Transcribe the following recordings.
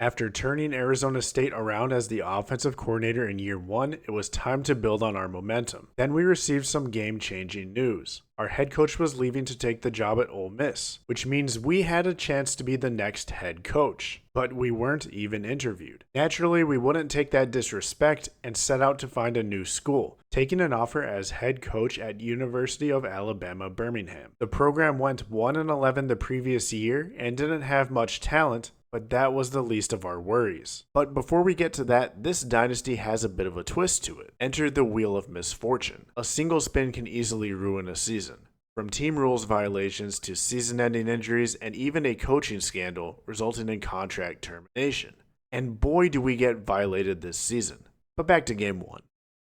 After turning Arizona State around as the offensive coordinator in year one, it was time to build on our momentum. Then we received some game-changing news. Our head coach was leaving to take the job at Ole Miss, which means we had a chance to be the next head coach. But we weren't even interviewed. Naturally, we wouldn't take that disrespect and set out to find a new school, taking an offer as head coach at University of Alabama Birmingham. The program went 1-11 the previous year and didn't have much talent, but that was the least of our worries. But before we get to that, this dynasty has a bit of a twist to it. Enter the Wheel of Misfortune. A single spin can easily ruin a season. From team rules violations to season-ending injuries and even a coaching scandal resulting in contract termination. And boy do we get violated this season. But back to game one.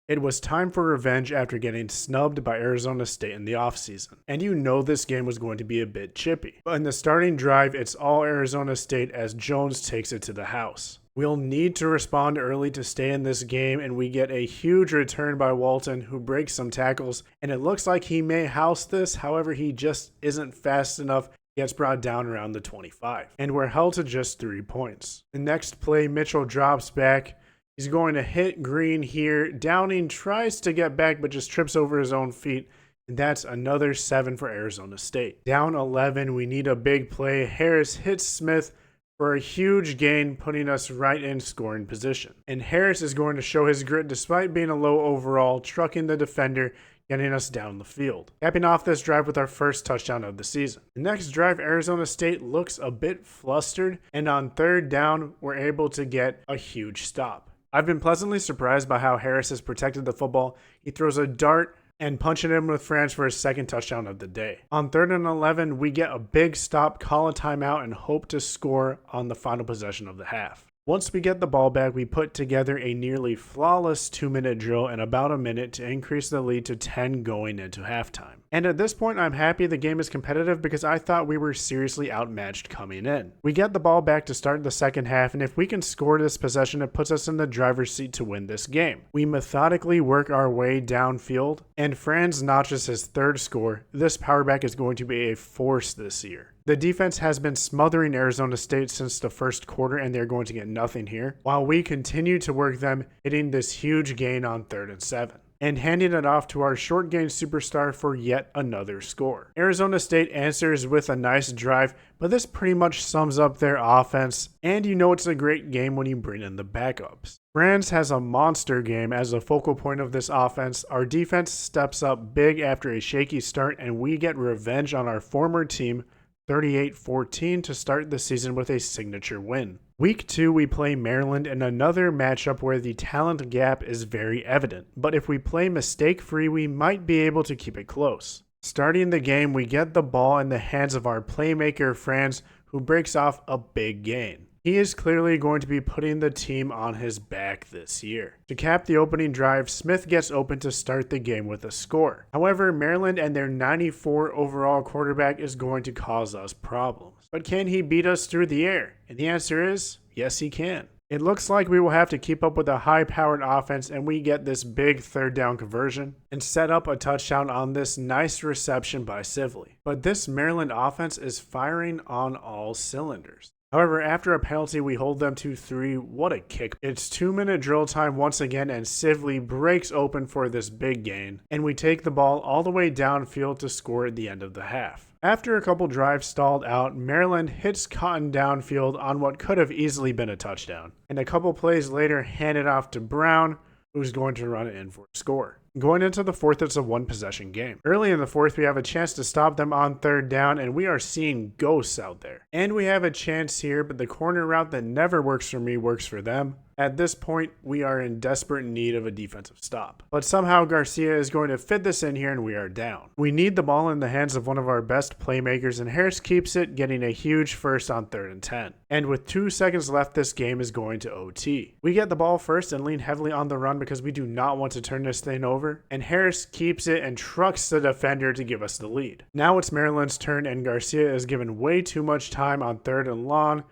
It was time for revenge after getting snubbed by Arizona State in the offseason. And you know this game was going to be a bit chippy. But in the starting drive, it's all Arizona State as Jones takes it to the house. We'll need to respond early to stay in this game, and we get a huge return by Walton, who breaks some tackles, and it looks like he may house this, however he just isn't fast enough. Gets brought down around the 25, and we're held to just 3 points. The next play, Mitchell drops back. He's going to hit Green here. Downing tries to get back, but just trips over his own feet. And that's another 7 for Arizona State. Down 11, we need a big play. Harris hits Smith for a huge gain, putting us right in scoring position. And Harris is going to show his grit despite being a low overall, trucking the defender, getting us down the field. Capping off this drive with our first touchdown of the season. The next drive, Arizona State looks a bit flustered, and on third down, we're able to get a huge stop. I've been pleasantly surprised by how Harris has protected the football. He throws a dart and punching him with France for his second touchdown of the day. On 3rd and 11, we get a big stop, call a timeout, and hope to score on the final possession of the half. Once we get the ball back, we put together a nearly flawless 2-minute drill in about a minute to increase the lead to 10 going into halftime. And at this point, I'm happy the game is competitive because I thought we were seriously outmatched coming in. We get the ball back to start the second half, and if we can score this possession, it puts us in the driver's seat to win this game. We methodically work our way downfield, and Franz notches his 3rd score. This power back is going to be a force this year. The defense has been smothering Arizona State since the first quarter, and they're going to get nothing here, while we continue to work them, hitting this huge gain on 3rd and 7. And handing it off to our short gain superstar for yet another score. Arizona State answers with a nice drive, but this pretty much sums up their offense, and you know it's a great game when you bring in the backups. Franz has a monster game as a focal point of this offense. Our defense steps up big after a shaky start, and we get revenge on our former team, 38-14, to start the season with a signature win. Week 2, we play Maryland in another matchup where the talent gap is very evident, but if we play mistake-free, we might be able to keep it close. Starting the game, we get the ball in the hands of our playmaker Franz, who breaks off a big gain. He is clearly going to be putting the team on his back this year. To cap the opening drive, Smith gets open to start the game with a score. However, Maryland and their 94 overall quarterback is going to cause us problems. But can he beat us through the air? And the answer is, yes he can. It looks like we will have to keep up with a high-powered offense, and we get this big 3rd down conversion and set up a touchdown on this nice reception by Sibley. But this Maryland offense is firing on all cylinders. However, after a penalty, we hold them to 3. What a kick. It's 2-minute drill time once again, and Sibley breaks open for this big gain, and we take the ball all the way downfield to score at the end of the half. After a couple drives stalled out, Maryland hits Cotton downfield on what could have easily been a touchdown, and a couple plays later hand it off to Brown, who's going to run it in for a score. Going into the 4th, it's a 1-possession game. Early in the 4th, we have a chance to stop them on 3rd down, and we are seeing ghosts out there. And we have a chance here, but the corner route that never works for me works for them. At this point, we are in desperate need of a defensive stop. But somehow Garcia is going to fit this in here and we are down. We need the ball in the hands of one of our best playmakers, and Harris keeps it, getting a huge first on 3rd and 10. And with 2 seconds left, this game is going to OT. We get the ball first and lean heavily on the run because we do not want to turn this thing over. And Harris keeps it and trucks the defender to give us the lead. Now it's Maryland's turn, and Garcia is given way too much time on 3rd and long.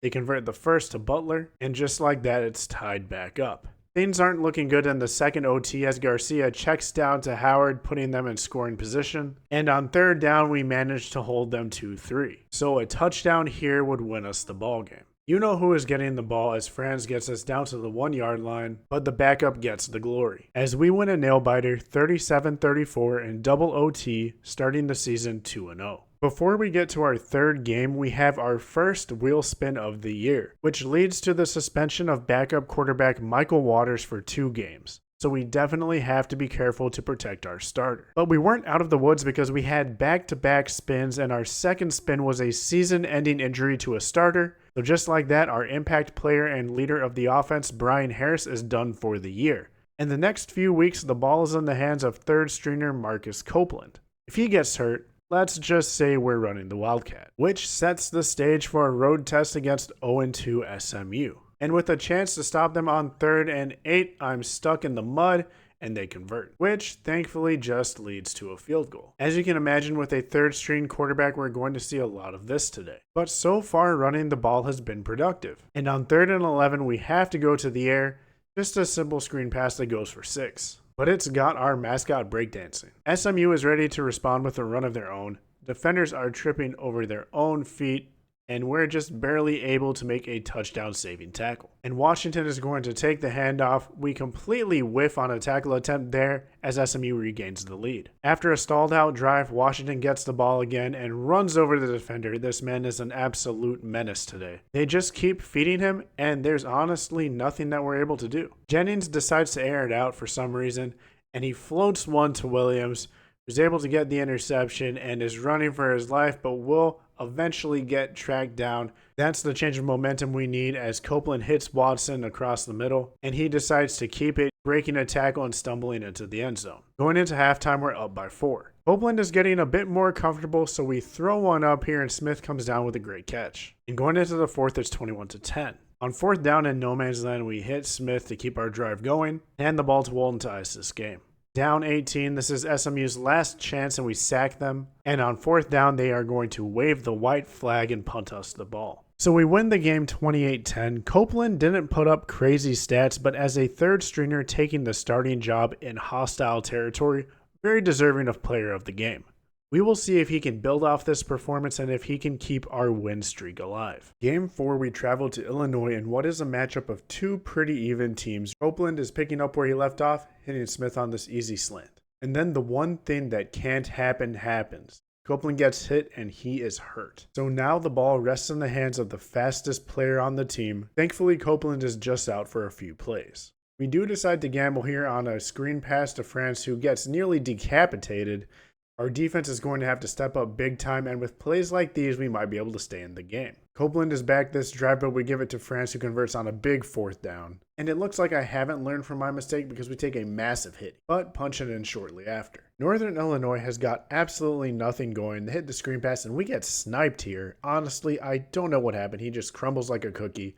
They convert the first to Butler, and just like that, it's tied back up. Things aren't looking good in the second OT as Garcia checks down to Howard, putting them in scoring position. And on 3rd down, we manage to hold them 2-3. So a touchdown here would win us the ball game. You know who is getting the ball as Franz gets us down to the 1 yard line, but the backup gets the glory. As we win a nail-biter 37-34 in double OT, starting the season 2-0. Before we get to our third game, we have our first wheel spin of the year, which leads to the suspension of backup quarterback Michael Waters for 2 games. So we definitely have to be careful to protect our starter. But we weren't out of the woods because we had back-to-back spins, and our second spin was a season-ending injury to a starter. So just like that, our impact player and leader of the offense, Brian Harris, is done for the year. In the next few weeks, the ball is in the hands of third stringer Marcus Copeland. If he gets hurt, let's just say we're running the Wildcat, which sets the stage for a road test against 0-2 SMU. And with a chance to stop them on 3rd and 8, I'm stuck in the mud and they convert, which thankfully just leads to a field goal. As you can imagine, with a third string quarterback, we're going to see a lot of this today. But so far, running the ball has been productive. And on 3rd and 11, we have to go to the air, just a simple screen pass that goes for 6. But it's got our mascot breakdancing. SMU is ready to respond with a run of their own. Defenders are tripping over their own feet, and we're just barely able to make a touchdown-saving tackle. And Washington is going to take the handoff. We completely whiff on a tackle attempt there as SMU regains the lead. After a stalled-out drive, Washington gets the ball again and runs over the defender. This man is an absolute menace today. They just keep feeding him, and there's honestly nothing that we're able to do. Jennings decides to air it out for some reason, and he floats one to Williams, who's able to get the interception and is running for his life, but will eventually get tracked down. That's the change of momentum we need as Copeland hits Watson across the middle, and he decides to keep it, breaking a tackle and stumbling into the end zone. Going into halftime, we're up by 4. Copeland is getting a bit more comfortable, so we throw one up here, and Smith comes down with a great catch. And going into the 4th, it's 21-10. On 4th down in no man's land, we hit Smith to keep our drive going, and the ball to Walton to ice this game. Down 18, this is SMU's last chance and we sack them. And on 4th down, they are going to wave the white flag and punt us the ball. So we win the game 28-10. Copeland didn't put up crazy stats, but as a third stringer taking the starting job in hostile territory, very deserving of player of the game. We will see if he can build off this performance and if he can keep our win streak alive. Game 4, we travel to Illinois in what is a matchup of 2 pretty even teams. Copeland is picking up where he left off, hitting Smith on this easy slant. And then the one thing that can't happen happens. Copeland gets hit and he is hurt. So now the ball rests in the hands of the fastest player on the team. Thankfully, Copeland is just out for a few plays. We do decide to gamble here on a screen pass to France, who gets nearly decapitated. Our defense is going to have to step up big time, and with plays like these, we might be able to stay in the game. Copeland is back this drive, but we give it to France, who converts on a big 4th down. And it looks like I haven't learned from my mistake because we take a massive hit, but punch it in shortly after. Northern Illinois has got absolutely nothing going. They hit the screen pass, and we get sniped here. Honestly, I don't know what happened. He just crumbles like a cookie,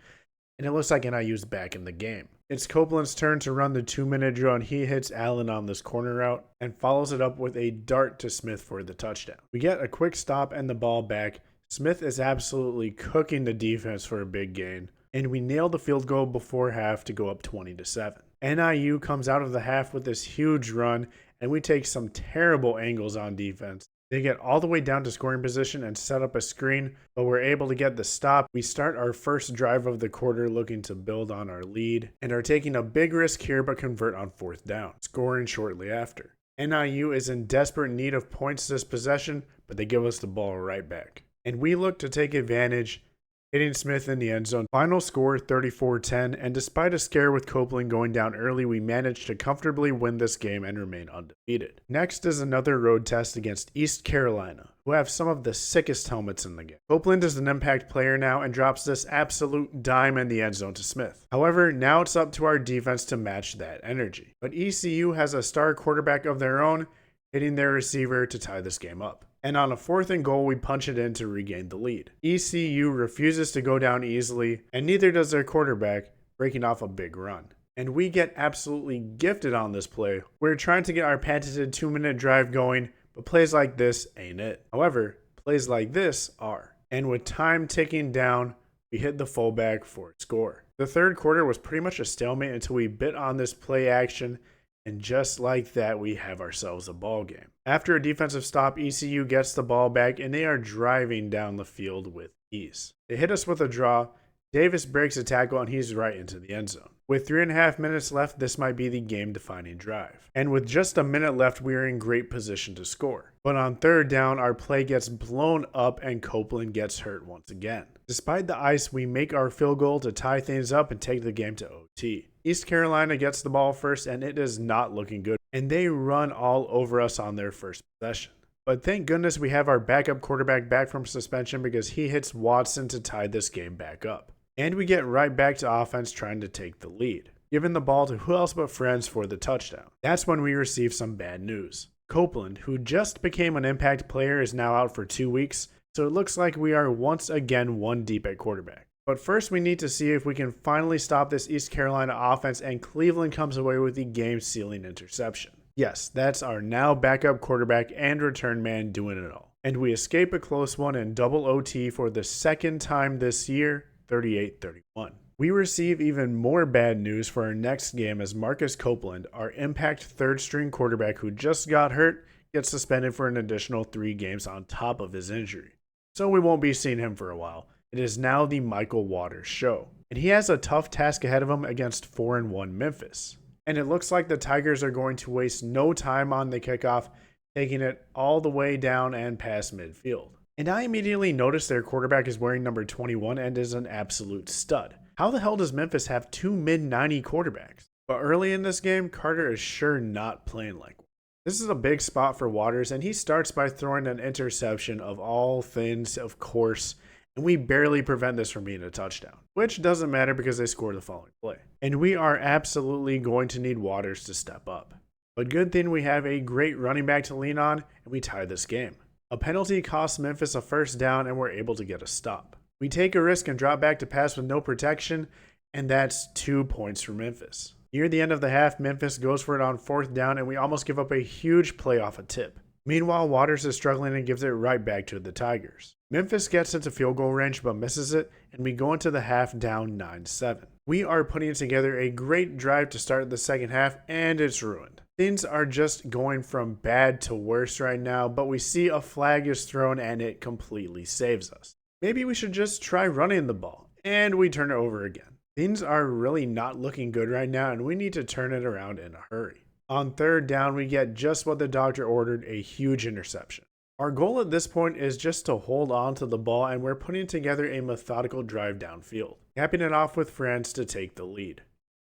and it looks like NIU's back in the game. It's Copeland's turn to run the 2-minute drill, and he hits Allen on this corner route and follows it up with a dart to Smith for the touchdown. We get a quick stop and the ball back. Smith is absolutely cooking the defense for a big gain, and we nail the field goal before half to go up 20-7. NIU comes out of the half with this huge run, and we take some terrible angles on defense. They get all the way down to scoring position and set up a screen, but we're able to get the stop. We start our first drive of the quarter looking to build on our lead and are taking a big risk here but convert on 4th down, scoring shortly after. NIU is in desperate need of points this possession, but they give us the ball right back. And we look to take advantage, hitting Smith in the end zone. Final score 34-10, and despite a scare with Copeland going down early, we managed to comfortably win this game and remain undefeated. Next is another road test against East Carolina, who have some of the sickest helmets in the game. Copeland is an impact player now and drops this absolute dime in the end zone to Smith. However, now it's up to our defense to match that energy. But ECU has a star quarterback of their own, hitting their receiver to tie this game up. And on a 4th and goal, we punch it in to regain the lead. ECU refuses to go down easily, and neither does their quarterback, breaking off a big run. And we get absolutely gifted on this play. We're trying to get our patented 2-minute drive going, but plays like this ain't it. However, plays like this are. And with time ticking down, we hit the fullback for a score. The 3rd quarter was pretty much a stalemate until we bit on this play action, and just like that, we have ourselves a ball game. After a defensive stop, ECU gets the ball back, and they are driving down the field with ease. They hit us with a draw, Davis breaks a tackle and he's right into the end zone. With 3.5 minutes left, this might be the game-defining drive. And with just a minute left, we are in great position to score. But on third down, our play gets blown up and Copeland gets hurt once again. Despite the ice, we make our field goal to tie things up and take the game to OT. East Carolina gets the ball first and it is not looking good. And they run all over us on their first possession. But thank goodness we have our backup quarterback back from suspension because he hits Watson to tie this game back up. And we get right back to offense trying to take the lead, giving the ball to who else but friends for the touchdown. That's when we receive some bad news. Copeland, who just became an impact player, is now out for 2 weeks, so it looks like we are once again one deep at quarterback. But first we need to see if we can finally stop this East Carolina offense and Cleveland comes away with the game-sealing interception. Yes, that's our now backup quarterback and return man doing it all. And we escape a close one in double OT for the second time this year, 38-31. We receive even more bad news for our next game as Marcus Copeland, our impact third-string quarterback who just got hurt, gets suspended for an additional 3 games on top of his injury. So we won't be seeing him for a while. It is now the Michael Waters show. And he has a tough task ahead of him against 4-1 Memphis. And it looks like the Tigers are going to waste no time on the kickoff, taking it all the way down and past midfield. And I immediately noticed their quarterback is wearing number 21 and is an absolute stud. How the hell does Memphis have 2 mid-90 quarterbacks? But early in this game, Carter is sure not playing like one. This is a big spot for Waters, and he starts by throwing an interception of all things, of course, and we barely prevent this from being a touchdown, which doesn't matter because they score the following play. And we are absolutely going to need Waters to step up. But good thing we have a great running back to lean on, and we tie this game. A penalty costs Memphis a first down, and we're able to get a stop. We take a risk and drop back to pass with no protection, and that's 2 points for Memphis. Near the end of the half, Memphis goes for it on 4th down, and we almost give up a huge play off a tip. Meanwhile, Waters is struggling and gives it right back to the Tigers. Memphis gets into field goal range but misses it, and we go into the half down 9-7. We are putting together a great drive to start the second half, and it's ruined. Things are just going from bad to worse right now, but we see a flag is thrown and it completely saves us. Maybe we should just try running the ball, and we turn it over again. Things are really not looking good right now, and we need to turn it around in a hurry. On 3rd down, we get just what the doctor ordered, a huge interception. Our goal at this point is just to hold on to the ball, and we're putting together a methodical drive downfield, capping it off with France to take the lead.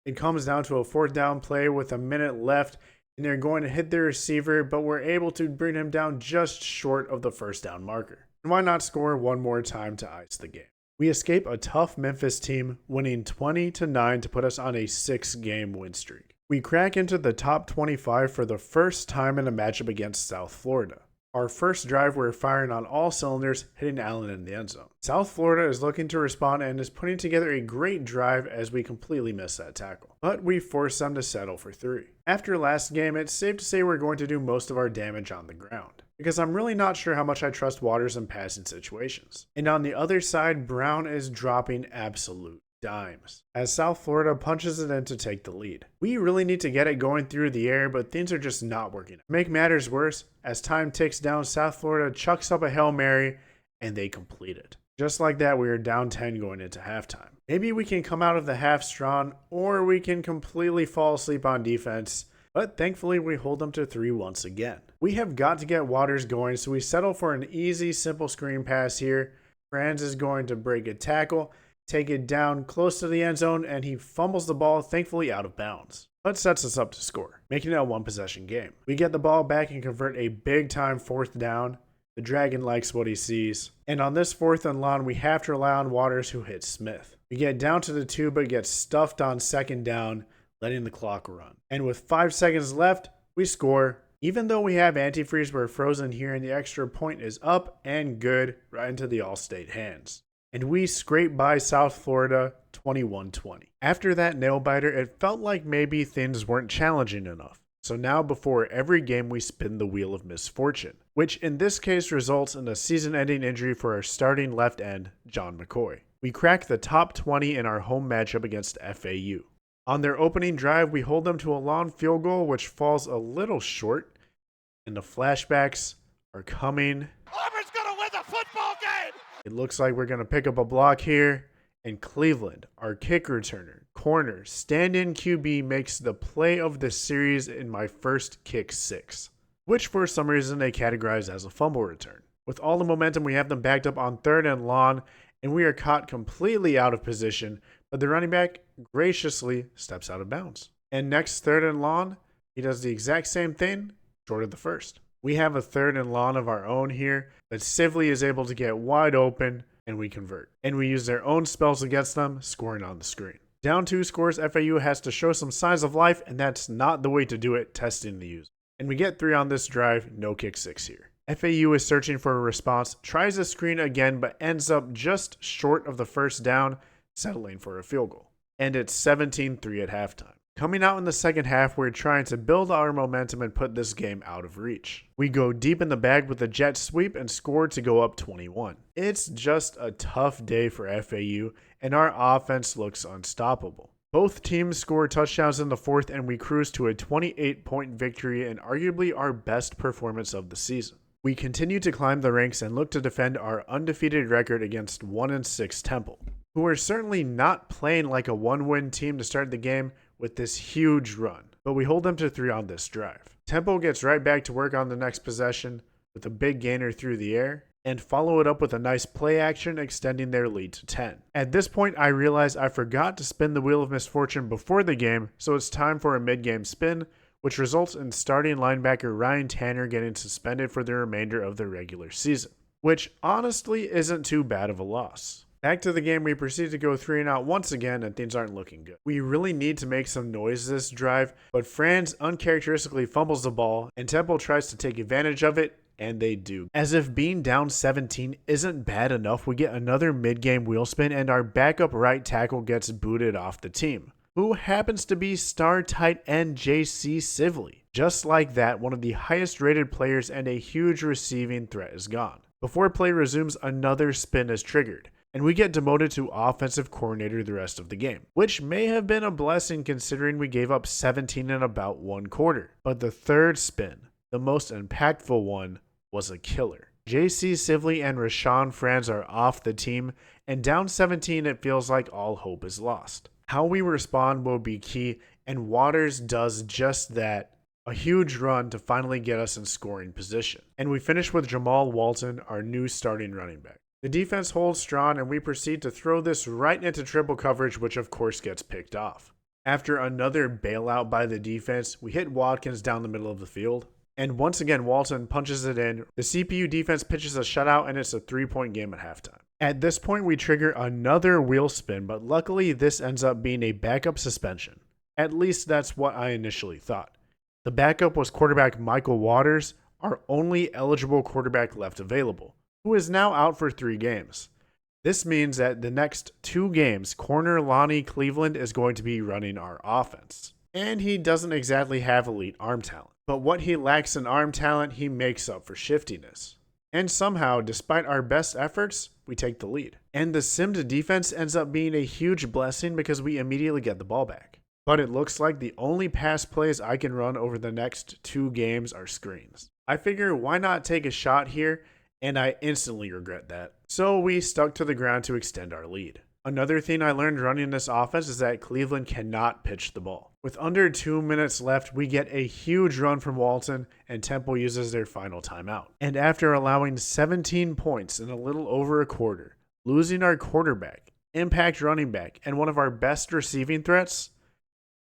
It comes down to a 4th down play with a minute left, and they're going to hit their receiver, but we're able to bring him down just short of the first down marker. And why not score one more time to ice the game? We escape a tough Memphis team, winning 20-9 to put us on a 6-game win streak. We crack into the top 25 for the first time in a matchup against South Florida. Our first drive, we're firing on all cylinders, hitting Allen in the end zone. South Florida is looking to respond and is putting together a great drive as we completely miss that tackle. But we force them to settle for 3. After last game, it's safe to say we're going to do most of our damage on the ground, because I'm really not sure how much I trust Waters in passing situations. And on the other side, Brown is dropping absolute dimes as South Florida punches it in to take the lead. We really need to get it going through the air, but things are just not working. To make matters worse, as time ticks down, South Florida chucks up a Hail Mary and they complete it. Just like that, we are down 10 going into halftime. Maybe we can come out of the half strong, or we can completely fall asleep on defense, but thankfully we hold them to 3 once again. We have got to get Waters going, so we settle for an easy, simple screen pass here. Franz is going to break a tackle, take it down close to the end zone, and he fumbles the ball, thankfully out of bounds. But sets us up to score, making it a 1-possession game. We get the ball back and convert a big-time 4th down. The Dragon likes what he sees. And on this 4th and long, we have to rely on Waters, who hits Smith. We get down to the 2, but get stuffed on 2nd down, letting the clock run. And with 5 seconds left, we score. Even though we have antifreeze, we're frozen here, and the extra point is up and good right into the All-State hands. And we scrape by South Florida 21-20. After that nail-biter, it felt like maybe things weren't challenging enough. So now before every game, we spin the Wheel of Misfortune, which in this case results in a season-ending injury for our starting left end, John McCoy. We crack the top 20 in our home matchup against FAU. On their opening drive, we hold them to a long field goal, which falls a little short, and the flashbacks are coming. Auburn's gonna win the football game! It looks like we're going to pick up a block here, And Cleveland, our kick returner, corner, stand-in QB, makes the play of the series in my first kick six, which for some reason they categorize as a fumble return. With all the momentum, we have them backed up on 3rd and long, and we are caught completely out of position, but the running back graciously steps out of bounds. And next 3rd and long, he does the exact same thing, short of the first. We have a 3rd and long of our own here, but Sibley is able to get wide open, and we convert. And we use their own spells against them, scoring on the screen. Down 2 scores, FAU has to show some signs of life, and that's not the way to do it, testing the user. And we get 3 on this drive, no kick 6 here. FAU is searching for a response, tries a screen again, but ends up just short of the first down, settling for a field goal. And it's 17-3 at halftime. Coming out in the second half, we're trying to build our momentum and put this game out of reach. We go deep in the bag with a jet sweep and score to go up 21. It's just a tough day for FAU, and our offense looks unstoppable. Both teams score touchdowns in the fourth, and we cruise to a 28-point victory and arguably our best performance of the season. We continue to climb the ranks and look to defend our undefeated record against 1-6 Temple, who are certainly not playing like a one-win team to start the game with this huge run, but we hold them to 3 on this drive. Temple gets right back to work on the next possession with a big gainer through the air and follow it up with a nice play action extending their lead to 10. At this point, I realize I forgot to spin the Wheel of Misfortune before the game, so it's time for a mid-game spin, which results in starting linebacker Ryan Tanner getting suspended for the remainder of the regular season, which honestly isn't too bad of a loss. Back to the game, we proceed to go 3-and-out once again, and things aren't looking good. We really need to make some noise this drive, but Franz uncharacteristically fumbles the ball, and Temple tries to take advantage of it, and they do. As if being down 17 isn't bad enough, we get another mid-game wheel spin, and our backup right tackle gets booted off the team, who happens to be star tight end J.C. Sibley. Just like that, one of the highest rated players and a huge receiving threat is gone. Before play resumes, another spin is triggered, and we get demoted to offensive coordinator the rest of the game, which may have been a blessing considering we gave up 17 in about 1 quarter. But the third spin, the most impactful one, was a killer. J.C. Sibley and Rashawn Franz are off the team, and down 17 it feels like all hope is lost. How we respond will be key, and Waters does just that, a huge run to finally get us in scoring position. And we finish with Jamal Walton, our new starting running back. The defense holds strong, and we proceed to throw this right into triple coverage, which of course gets picked off. After another bailout by the defense, we hit Watkins down the middle of the field, and once again Walton punches it in. The CPU defense pitches a shutout, and it's a 3-point game at halftime. At this point, we trigger another wheel spin, but luckily this ends up being a backup suspension. At least that's what I initially thought. The backup was quarterback Michael Waters, our only eligible quarterback left available, who is now out for 3 games. This means that the next 2 games, corner Lonnie Cleveland is going to be running our offense. And he doesn't exactly have elite arm talent, but what he lacks in arm talent, he makes up for shiftiness. And somehow, despite our best efforts, we take the lead. And the simmed defense ends up being a huge blessing because we immediately get the ball back. But it looks like the only pass plays I can run over the next 2 games are screens. I figure why not take a shot here, and I instantly regret that. So we stuck to the ground to extend our lead. Another thing I learned running this offense is that Cleveland cannot pitch the ball. With under 2 minutes left, we get a huge run from Walton, and Temple uses their final timeout. And after allowing 17 points in a little over a quarter, losing our quarterback, impact running back, and one of our best receiving threats,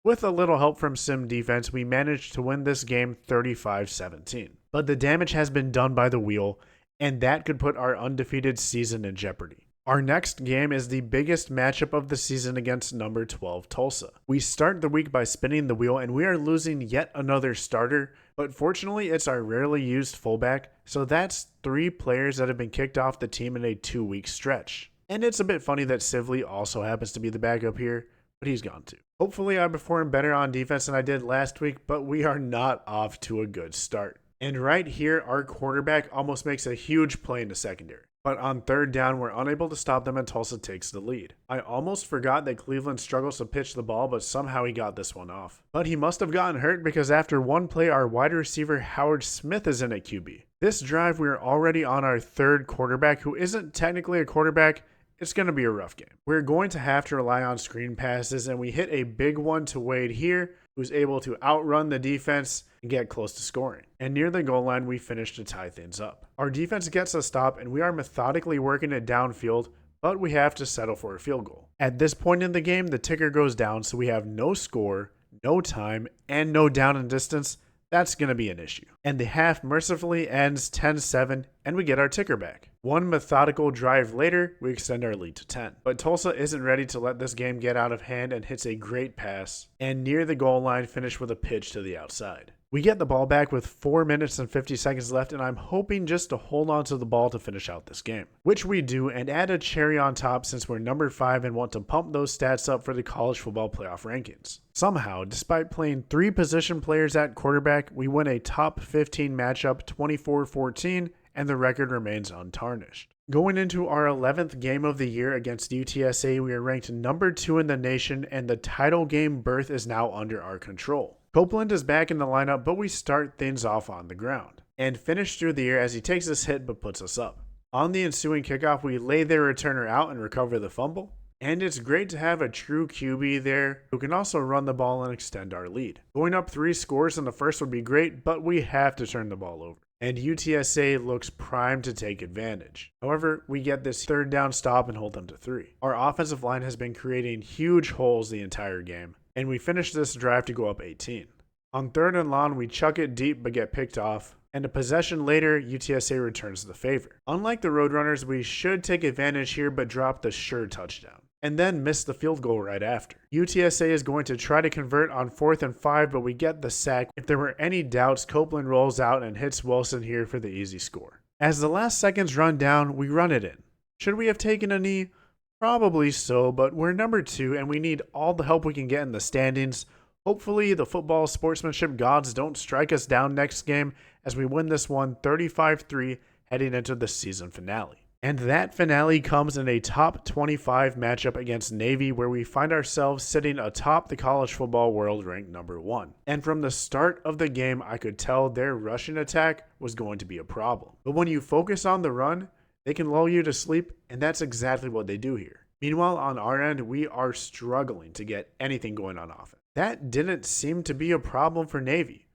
with a little help from sim defense, we managed to win this game 35-17. But the damage has been done by the wheel, and that could put our undefeated season in jeopardy. Our next game is the biggest matchup of the season against number 12 Tulsa. We start the week by spinning the wheel, and we are losing yet another starter, but fortunately it's our rarely used fullback, so that's 3 players that have been kicked off the team in a 2-week stretch. And it's a bit funny that Sibley also happens to be the backup here, but he's gone too. Hopefully I perform better on defense than I did last week, but we are not off to a good start. And right here, our quarterback almost makes a huge play in the secondary. But on 3rd down, we're unable to stop them and Tulsa takes the lead. I almost forgot that Cleveland struggles to pitch the ball, but somehow he got this one off. But he must have gotten hurt because after one play, our wide receiver Howard Smith is in at QB. This drive, we are already on our 3rd quarterback, who isn't technically a quarterback, it's going to be a rough game. We're going to have to rely on screen passes, and we hit a big one to Wade here, who's able to outrun the defense and get close to scoring. And near the goal line, we finish to tie things up. Our defense gets a stop, and we are methodically working it downfield, but we have to settle for a field goal. At this point in the game, the ticker goes down, so we have no score, no time, and no down and distance. That's going to be an issue. And the half mercifully ends 10-7, and we get our ticker back. One methodical drive later, we extend our lead to 10. But Tulsa isn't ready to let this game get out of hand and hits a great pass, and near the goal line finish with a pitch to the outside. We get the ball back with 4 minutes and 50 seconds left, and I'm hoping just to hold on to the ball to finish out this game. Which we do, and add a cherry on top since we're number 5 and want to pump those stats up for the college football playoff rankings. Somehow, despite playing 3 position players at quarterback, we win a top 15 matchup 24-14, and the record remains untarnished. Going into our 11th game of the year against UTSA, we are ranked number 2 in the nation, and the title game berth is now under our control. Copeland is back in the lineup, but we start things off on the ground and finish through the air as he takes his hit but puts us up. On the ensuing kickoff, we lay their returner out and recover the fumble. And it's great to have a true QB there who can also run the ball and extend our lead. Going up 3 scores in the first would be great, but we have to turn the ball over. And UTSA looks primed to take advantage. However, we get this third down stop and hold them to 3. Our offensive line has been creating huge holes the entire game, and we finish this drive to go up 18. On 3rd and long, we chuck it deep but get picked off, and a possession later, UTSA returns the favor. Unlike the Roadrunners, we should take advantage here but drop the sure touchdown, and then miss the field goal right after. UTSA is going to try to convert on 4th and 5, but we get the sack. If there were any doubts, Copeland rolls out and hits Wilson here for the easy score. As the last seconds run down, we run it in. Should we have taken a knee? Probably so, but we're number 2 and we need all the help we can get in the standings. Hopefully the football sportsmanship gods don't strike us down next game as we win this one 35-3 heading into the season finale. And that finale comes in a top 25 matchup against Navy, where we find ourselves sitting atop the college football world ranked number 1. And from the start of the game, I could tell their rushing attack was going to be a problem. But when you focus on the run, they can lull you to sleep, and that's exactly what they do here. Meanwhile, on our end, we are struggling to get anything going on offense. That didn't seem to be a problem for Navy,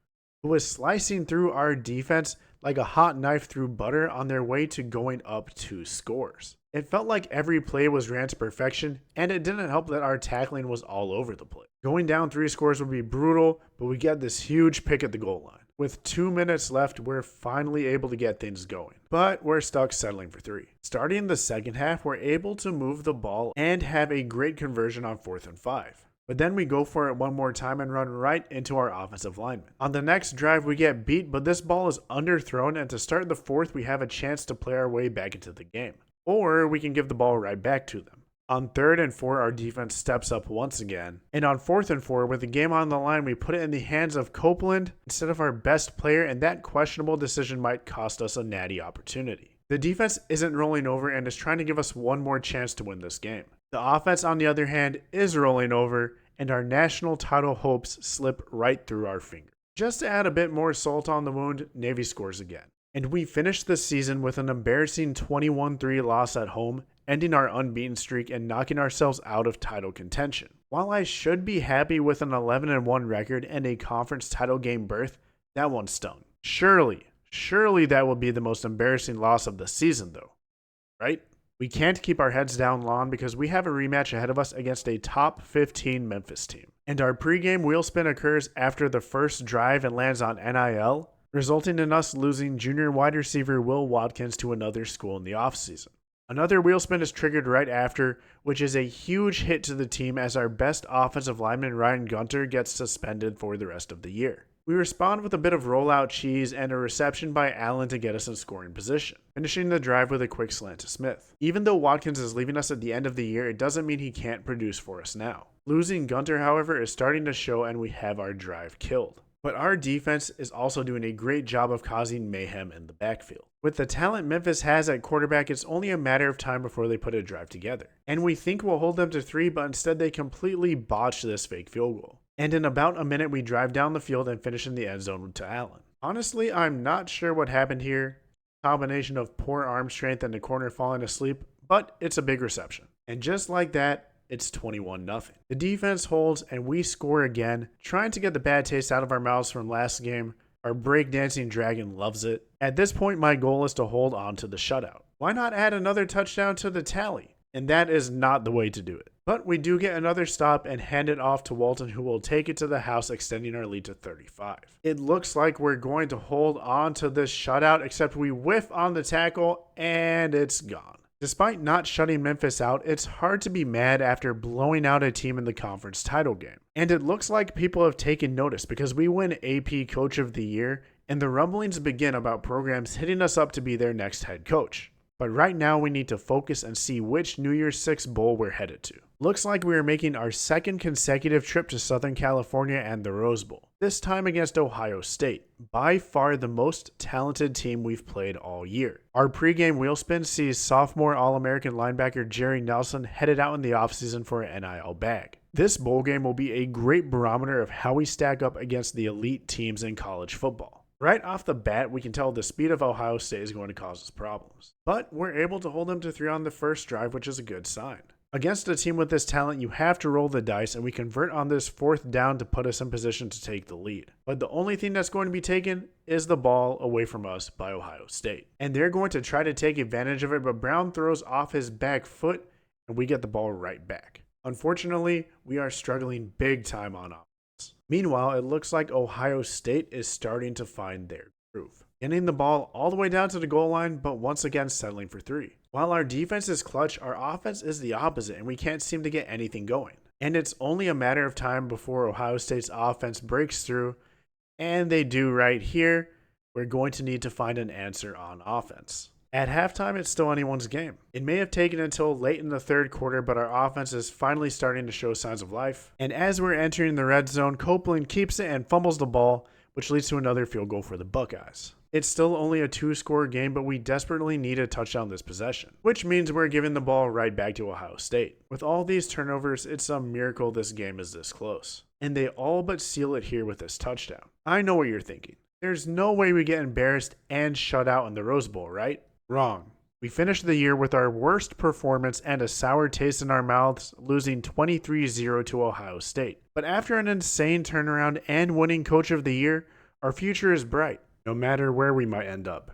who was slicing through our defense like a hot knife through butter on their way to going up 2 scores. It felt like every play was ran to perfection, and it didn't help that our tackling was all over the place. Going down 3 scores would be brutal, but we get this huge pick at the goal line. With 2 minutes left, we're finally able to get things going, but we're stuck settling for 3. Starting the second half, we're able to move the ball and have a great conversion on 4th and 5. But then we go for it one more time and run right into our offensive lineman. On the next drive, we get beat, but this ball is underthrown, and to start the 4th, we have a chance to play our way back into the game. Or we can give the ball right back to them. On 3rd and 4, our defense steps up once again. And on 4th and 4, with the game on the line, we put it in the hands of Copeland instead of our best player, and that questionable decision might cost us a natty opportunity. The defense isn't rolling over and is trying to give us one more chance to win this game. The offense, on the other hand, is rolling over, and our national title hopes slip right through our fingers. Just to add a bit more salt on the wound, Navy scores again. And we finish the season with an embarrassing 21-3 loss at home, ending our unbeaten streak and knocking ourselves out of title contention. While I should be happy with an 11-1 record and a conference title game berth, that one stung. Surely that will be the most embarrassing loss of the season though, right? We can't keep our heads down long because we have a rematch ahead of us against a top 15 Memphis team. And our pregame wheel spin occurs after the first drive and lands on NIL, resulting in us losing junior wide receiver Will Watkins to another school in the offseason. Another wheel spin is triggered right after, which is a huge hit to the team as our best offensive lineman Ryan Gunter gets suspended for the rest of the year. We respond with a bit of rollout cheese and a reception by Allen to get us in scoring position, finishing the drive with a quick slant to Smith. Even though Watkins is leaving us at the end of the year, it doesn't mean he can't produce for us now. Losing Gunter, however, is starting to show and we have our drive killed. But our defense is also doing a great job of causing mayhem in the backfield. With the talent Memphis has at quarterback, it's only a matter of time before they put a drive together. And we think we'll hold them to 3, but instead they completely botch this fake field goal. And in about a minute, we drive down the field and finish in the end zone to Allen. Honestly, I'm not sure what happened here. Combination of poor arm strength and the corner falling asleep, but it's a big reception. And just like that, it's 21-0. The defense holds and we score again, trying to get the bad taste out of our mouths from last game. Our breakdancing dragon loves it. At this point, my goal is to hold on to the shutout. Why not add another touchdown to the tally? And that is not the way to do it. But we do get another stop and hand it off to Walton, who will take it to the house, extending our lead to 35. It looks like we're going to hold on to this shutout, except we whiff on the tackle and it's gone. Despite not shutting Memphis out, it's hard to be mad after blowing out a team in the conference title game. And it looks like people have taken notice because we win AP Coach of the Year and the rumblings begin about programs hitting us up to be their next head coach. But right now we need to focus and see which New Year's Six bowl we're headed to. Looks like we are making our second consecutive trip to Southern California and the Rose Bowl, this time against Ohio State, by far the most talented team we've played all year. Our pregame wheel spin sees sophomore All-American linebacker Jerry Nelson headed out in the offseason for an NIL bag. This bowl game will be a great barometer of how we stack up against the elite teams in college football. Right off the bat, we can tell the speed of Ohio State is going to cause us problems. But we're able to hold them to 3 on the first drive, which is a good sign. Against a team with this talent, you have to roll the dice, and we convert on this 4th down to put us in position to take the lead. But the only thing that's going to be taken is the ball away from us by Ohio State. And they're going to try to take advantage of it, but Brown throws off his back foot, and we get the ball right back. Unfortunately, we are struggling big time on offense. Meanwhile, it looks like Ohio State is starting to find their groove, getting the ball all the way down to the goal line, but once again settling for 3. While our defense is clutch, our offense is the opposite, and we can't seem to get anything going. And it's only a matter of time before Ohio State's offense breaks through, and they do right here. We're going to need to find an answer on offense. At halftime, it's still anyone's game. It may have taken until late in the 3rd quarter, but our offense is finally starting to show signs of life. And as we're entering the red zone, Copeland keeps it and fumbles the ball, which leads to another field goal for the Buckeyes. It's still only a 2-score game, but we desperately need a touchdown this possession, which means we're giving the ball right back to Ohio State. With all these turnovers, it's a miracle this game is this close. And they all but seal it here with this touchdown. I know what you're thinking. There's no way we get embarrassed and shut out in the Rose Bowl, right? Wrong. We finished the year with our worst performance and a sour taste in our mouths, losing 23-0 to Ohio State. But after an insane turnaround and winning Coach of the Year, our future is bright, no matter where we might end up.